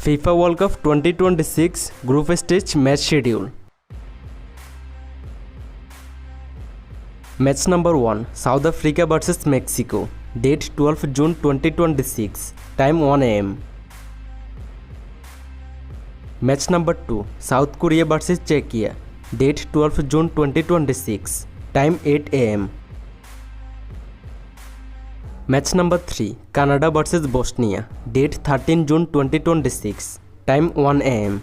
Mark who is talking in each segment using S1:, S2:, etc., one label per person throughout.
S1: FIFA World Cup 2026 Group Stage match schedule. Match number 1, South Africa vs Mexico, date 12 June 2026, time 1 am. Match number 2, South Korea vs Czechia, date 12 June 2026, time 8 am. Match number 3, Canada vs Bosnia, date 13 June 2026, time 1 am.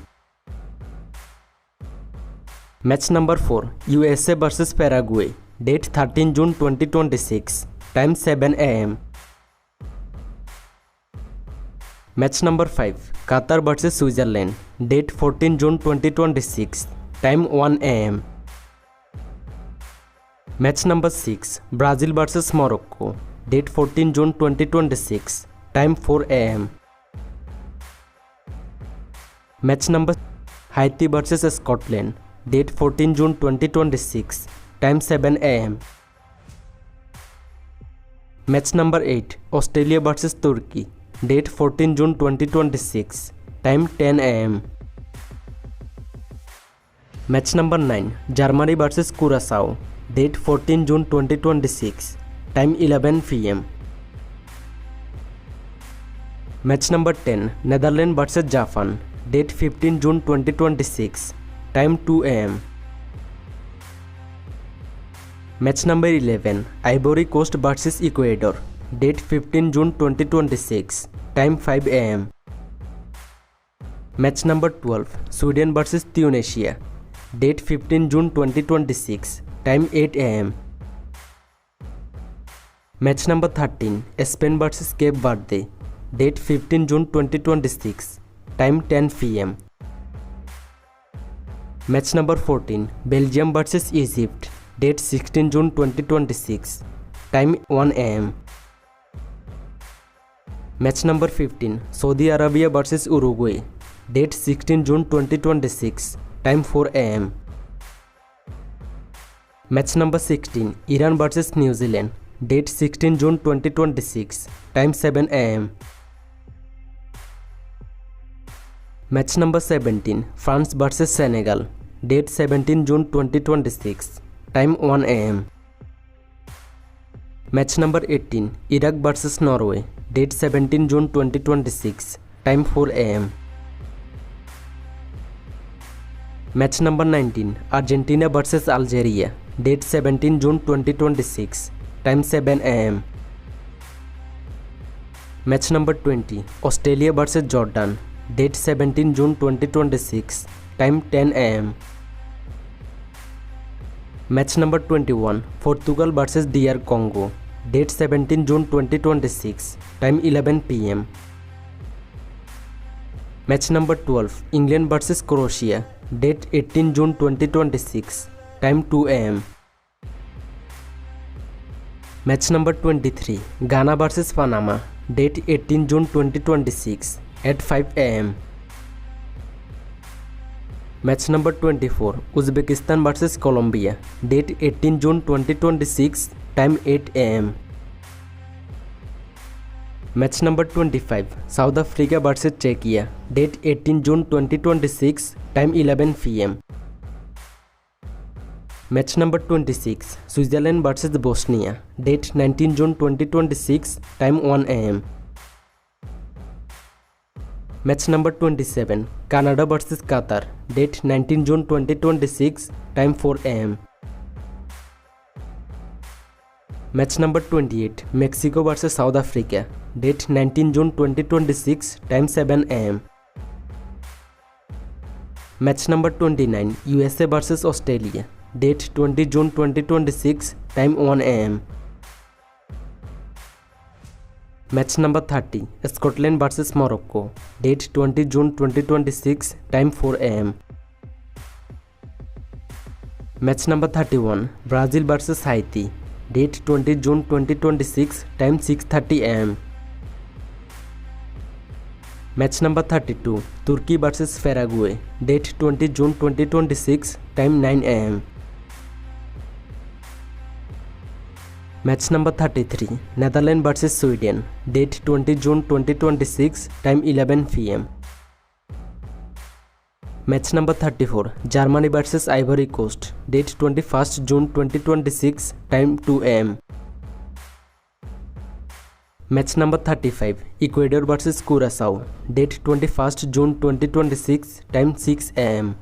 S1: Match number 4, USA vs Paraguay, date 13 June 2026, time 7 am. Match number 5, Qatar vs Switzerland, date 14 June 2026, time 1 am. Match number 6, Brazil vs Morocco, date 14 June 2026, time 4 am. Match number Haiti vs Scotland, date 14 June 2026, time 7 am. Match number 8, Australia vs Turkey, date 14 June 2026, time 10 am. Match number 9, Germany vs Curaçao, date 14 June 2026, time 11 pm. Match number 10, Netherlands vs Japan, date 15 June 2026, time 2 am. Match number 11, Ivory Coast vs Ecuador, date 15 June 2026, time 5 am. Match number 12, Sweden vs Tunisia, date 15 June 2026, time 8 am. Match number 13, Spain vs Cape Verde, date 15 June 2026, time 10 pm. Match number 14, Belgium vs Egypt, date 16 June 2026, time 1 am. Match number 15, Saudi Arabia vs Uruguay, date 16 June 2026, time 4 am. Match number 16, Iran vs New Zealand, date 16 June 2026, time 7 am. Match number 17, France vs Senegal, date 17 June 2026, time 1 am. Match number 18, Iraq vs Norway, date 17 June 2026, time 4 am. Match number 19, Argentina vs Algeria, date 17 June 2026, time 7 am. Match number 20, Australia vs Jordan, date 17 June 2026, time 10 am. Match number 21, Portugal vs DR Congo, date 17 June 2026, time 11 pm. Match number 12, England vs Croatia, date 18 June 2026, time 2 am. Match number 23, Ghana vs Panama, date 18 June 2026, at 5 am. Match number 24, Uzbekistan vs Colombia, date 18 June 2026, time 8 am. Match number 25, South Africa vs Czechia, date 18 June 2026, time 11 pm. Match number 26, Switzerland vs Bosnia, date 19 June 2026, time 1 am. Match number 27, Canada vs Qatar, date 19 June 2026, time 4 am. Match number 28, Mexico vs South Africa, date 19 June 2026, time 7 am. Match number 29, USA vs Australia, date 20 June 2026, time 1 am. Match number 30, Scotland vs Morocco, date 20 June 2026, time 4 am. Match number 31, Brazil vs Haiti, date 20 June 2026, time 6:30 am. Match number 32, Turkey vs Paraguay, date 20 June 2026, time 9 am. Match number 33, Netherlands vs Sweden, date 20 June 2026, time 11 pm. Match number 34, Germany vs Ivory Coast, date 21st June 2026, time 2 am. Match number 35, Ecuador vs Curaçao, date 21st June 2026, time 6 am.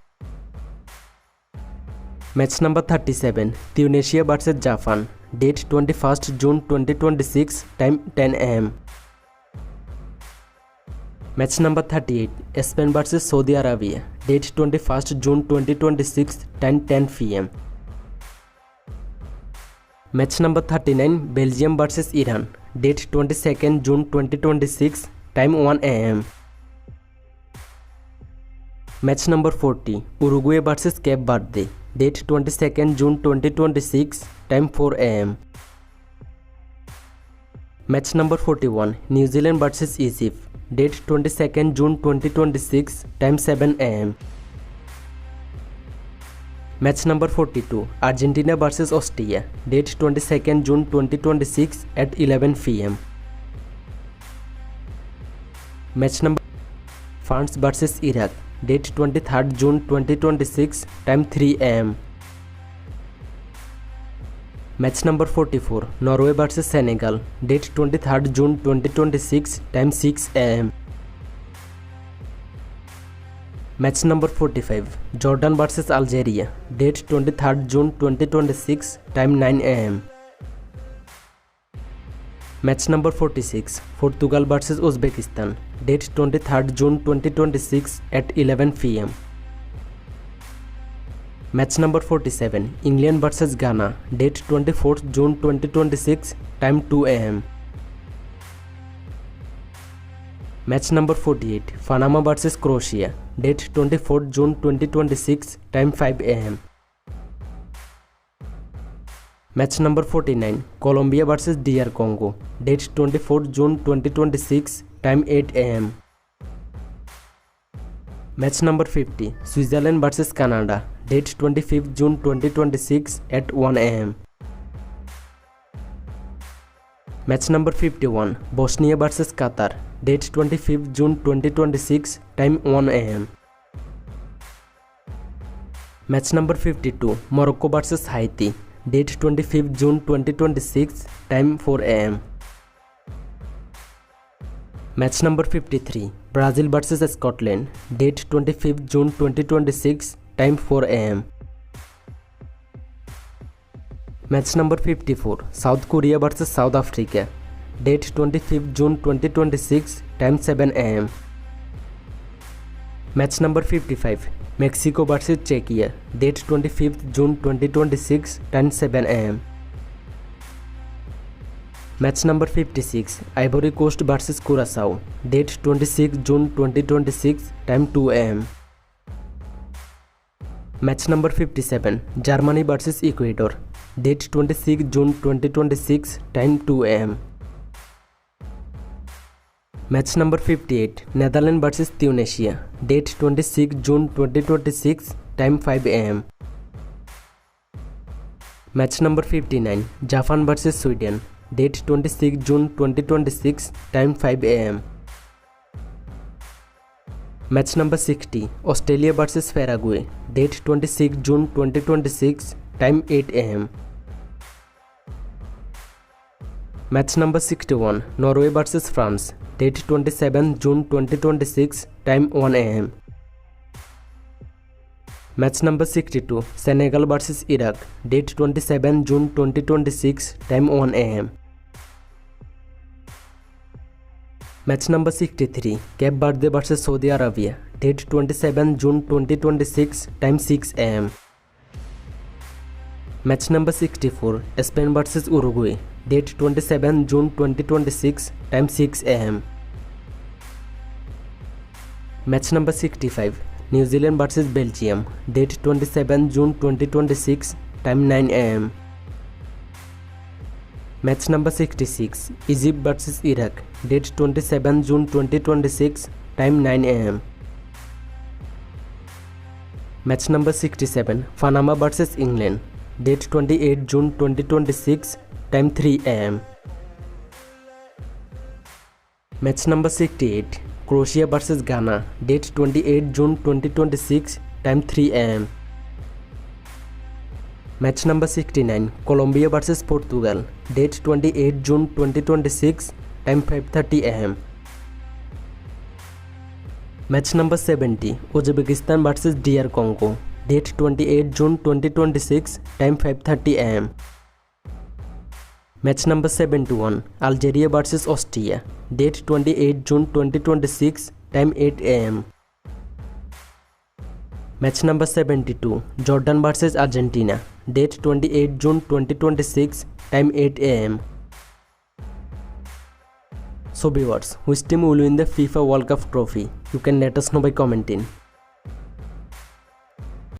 S1: Match number 37, Tunisia vs Japan, date 21st June 2026, time 10 am. Match number 38, Spain vs Saudi Arabia, date 21st June 2026, time 10 pm. Match number 39, Belgium vs Iran, date 22nd June 2026, time 1 am. Match number 40, Uruguay vs Cape Verde, date 22nd June 2026, time 4 am. Match number 41, New Zealand vs Egypt, date 22nd June 2026, time 7 am. Match number 42, Argentina vs Austria, date 22nd June 2026 at 11 pm. Match number France vs Iraq, date 23rd June 2026, time 3 am. Match number 44, Norway vs Senegal, date 23rd June 2026, time 6 am. Match number 45, Jordan vs Algeria, date 23rd June 2026, time 9 am. Match number 46, Portugal vs Uzbekistan, date 23rd June 2026 at 11 pm. Match number 47, England vs Ghana, date 24th June 2026, time 2 am. Match number 48, Panama vs Croatia, date 24th June 2026, time 5 am. Match number 49, Colombia vs DR Congo, date 24th June 2026, time 8 am. Match number 50, Switzerland vs Canada, date 25th June 2026 at 1 am. Match number 51, Bosnia vs Qatar, date 25th June 2026, time 1 am. Match number 52, Morocco vs Haiti, date 25th June 2026, time 4 am. Match number 53, Brazil vs Scotland, date 25th June 2026, time 4 am. Match number 54, South Korea vs South Africa, date 25th June 2026, time 7 am. Match number 55, Mexico vs Czechia, date 25th June 2026, time 7 am. Match number 56, Ivory Coast vs Curaçao, date 26 June 2026, time 2 am. Match number 57, Germany vs Ecuador, date 26 June 2026, time 2 am. Match number 58, Netherlands vs Tunisia, date 26 June 2026, time 5 am. Match number 59, Japan vs Sweden, date 26 June 2026, time 5 am. Match number 60, Australia vs Paraguay, date 26 June 2026, time 8 am. Match number 61, Norway vs France, date 27 June 2026, time 1 am. Match number 62, Senegal vs Iraq, date 27 June 2026, time 1 am. Match number 63, Cape Verde vs Saudi Arabia, date 27 June 2026, time 6 am. Match number 64, Spain vs Uruguay, date 27 June 2026, time 6 am. Match number 65, New Zealand vs Belgium, date 27 June 2026, time 9 am. Match number 66, Egypt vs Iraq, date 27 June 2026, time 9 am. Match number 67, Panama vs England, date 28 June 2026, time 3 am. Match number 68, Croatia vs Ghana, date 28 June 2026, time 3 am. Match number 69, Colombia vs Portugal, date 28 June 2026, time 5:30 am. Match number 70, Uzbekistan vs DR Congo, date 28 June 2026, time 5:30 am. Match number 71, Algeria vs Austria, date 28 June 2026, time 8 am. Match number 72, Jordan vs Argentina, date 28 June 2026, time 8 am. So viewers, which team will win the FIFA World Cup trophy? You can let us know by commenting.